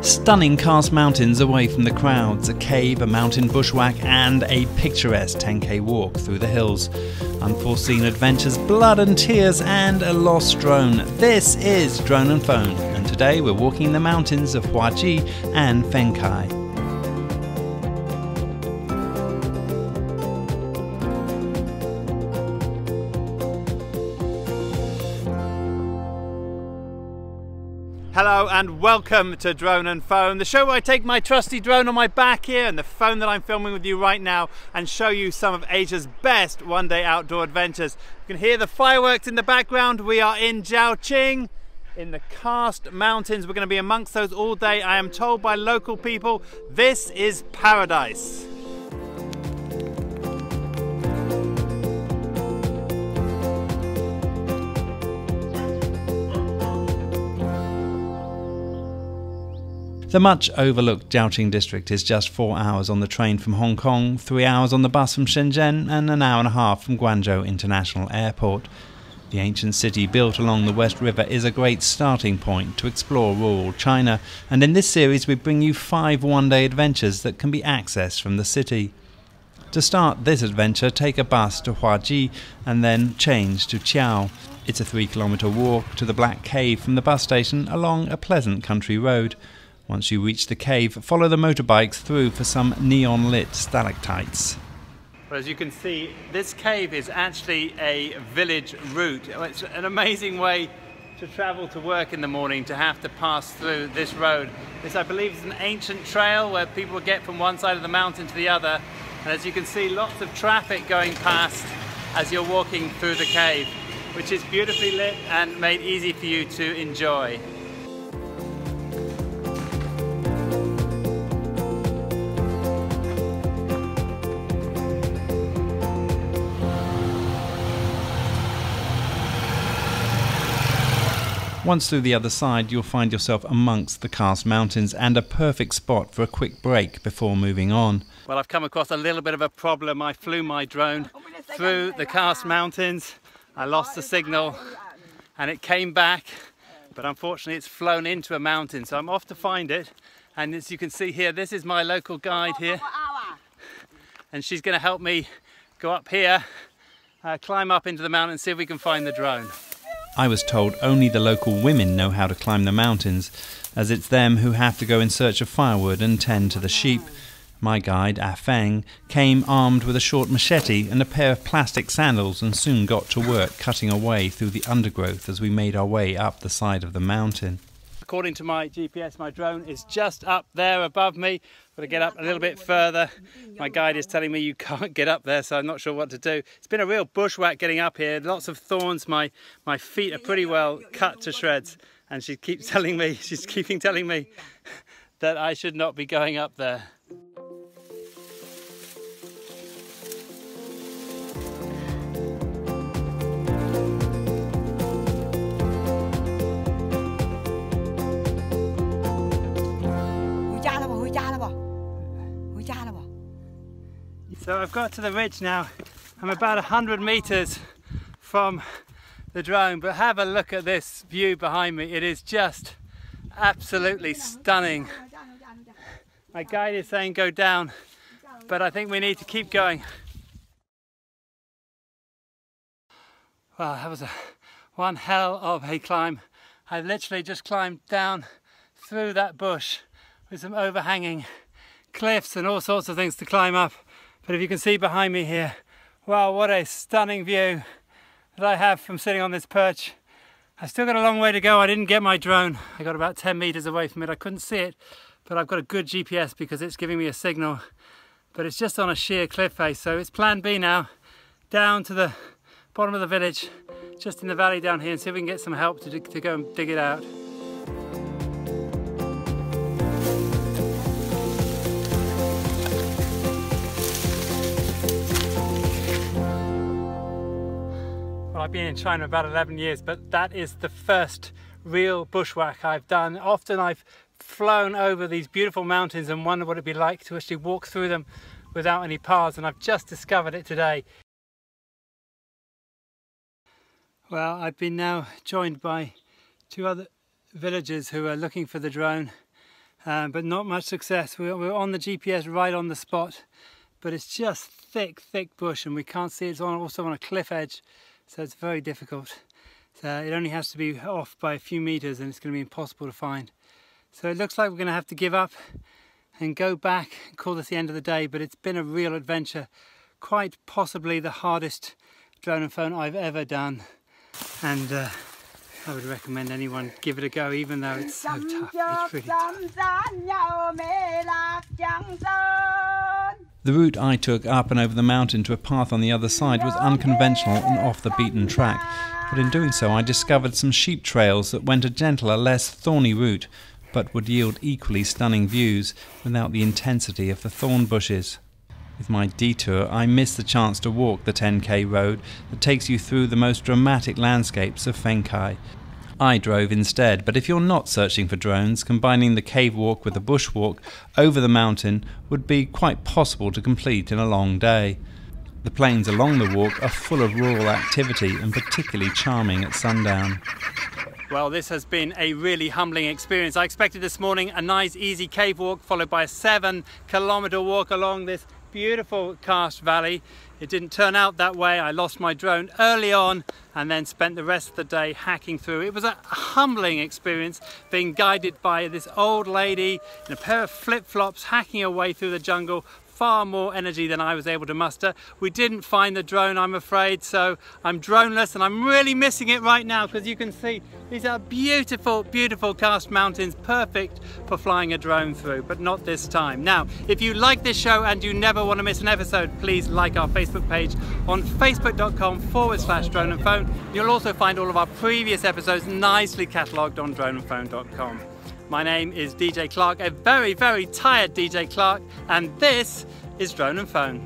Stunning Karst Mountains away from the crowds, a cave, a mountain bushwhack and a picturesque 10k walk through the hills. Unforeseen adventures, blood and tears and a lost drone. This is Drone and Phone, and today we're walking the mountains of Huaji and Fengkai. Hello and welcome to Drone and Phone, the show where I take my trusty drone on my back here and the phone that I'm filming with you right now and show you some of Asia's best one-day outdoor adventures. You can hear the fireworks in the background. We are in Zhaoqing in the Karst Mountains. We're going to be amongst those all day. I am told by local people this is paradise. The much overlooked Zhaoqing district is just 4 hours on the train from Hong Kong, 3 hours on the bus from Shenzhen and an hour and a half from Guangzhou International Airport. The ancient city built along the West River is a great starting point to explore rural China, and in this series we bring you 5 one-day adventures that can be accessed from the city. To start this adventure, take a bus to Huaji and then change to Qiao. It's a 3-kilometre walk to the Black Cave from the bus station along a pleasant country road. Once you reach the cave, follow the motorbikes through for some neon-lit stalactites. Well, as you can see, this cave is actually a village route. It's an amazing way to travel to work in the morning, to have to pass through this road. This, I believe, is an ancient trail where people get from one side of the mountain to the other. And as you can see, lots of traffic going past as you're walking through the cave, which is beautifully lit and made easy for you to enjoy. Once through the other side, you'll find yourself amongst the Karst Mountains and a perfect spot for a quick break before moving on. Well, I've come across a little bit of a problem. I flew my drone through the Karst Mountains. I lost the signal and it came back, but unfortunately it's flown into a mountain, so I'm off to find it. And as you can see here, this is my local guide here, and she's going to help me go up here, climb up into the mountain and see if we can find the drone. I was told only the local women know how to climb the mountains, as it's them who have to go in search of firewood and tend to the sheep. My guide, Ah Feng, came armed with a short machete and a pair of plastic sandals and soon got to work cutting away through the undergrowth as we made our way up the side of the mountain. According to my GPS, my drone is just up there above me. Got to get up a little bit further. My guide is telling me you can't get up there, so I'm not sure what to do. It's been a real bushwhack getting up here. Lots of thorns. My feet are pretty well cut to shreds, and she keeps telling me, she's keeping telling me that I should not be going up there. So I've got to the ridge now. I'm about 100 meters from the drone, but have a look at this view behind me. It is just absolutely stunning. My guide is saying go down, but I think we need to keep going. Well, that was one hell of a climb. I literally just climbed down through that bush with some overhanging cliffs and all sorts of things to climb up. But if you can see behind me here, wow, what a stunning view that I have from sitting on this perch. I've still got a long way to go. I didn't get my drone. I got about 10 meters away from it. I couldn't see it, but I've got a good GPS because it's giving me a signal. But it's just on a sheer cliff face, so it's plan B now. Down to the bottom of the village, just in the valley down here, and see if we can get some help to go and dig it out. I've been in China about 11 years, but that is the first real bushwhack I've done. Often I've flown over these beautiful mountains and wondered what it'd be like to actually walk through them without any paths, and I've just discovered it today. Well, I've been now joined by 2 other villagers who are looking for the drone, but not much success. We're on the GPS right on the spot, but it's just thick bush, and we can't see. It's also on a cliff edge, so it's very difficult. So it only has to be off by a few meters and it's going to be impossible to find. So it looks like we're going to have to give up and go back and call this the end of the day, but it's been a real adventure. Quite possibly the hardest drone and phone I've ever done, and I would recommend anyone give it a go, even though it's so tough. It's really tough. The route I took up and over the mountain to a path on the other side was unconventional and off the beaten track, but in doing so I discovered some sheep trails that went a gentler, less thorny route, but would yield equally stunning views without the intensity of the thorn bushes. With my detour, I missed the chance to walk the 10k road that takes you through the most dramatic landscapes of Fengkai. I drove instead, but if you're not searching for drones, combining the cave walk with the bush walk over the mountain would be quite possible to complete in a long day. The plains along the walk are full of rural activity and particularly charming at sundown. Well, this has been a really humbling experience. I expected this morning a nice easy cave walk followed by a 7-kilometer walk along this beautiful karst valley. It didn't turn out that way. I lost my drone early on and then spent the rest of the day hacking through. It was a humbling experience being guided by this old lady in a pair of flip-flops hacking her way through the jungle. Far more energy than I was able to muster. We didn't find the drone, I'm afraid, so I'm droneless and I'm really missing it right now, because you can see these are beautiful, beautiful karst mountains, perfect for flying a drone through, but not this time. Now, if you like this show and you never want to miss an episode, please like our Facebook page on facebook.com/drone and phone. You'll also find all of our previous episodes nicely catalogued on droneandphone.com. My name is DJ Clark, a very, very tired DJ Clark, and this is Drone and Phone.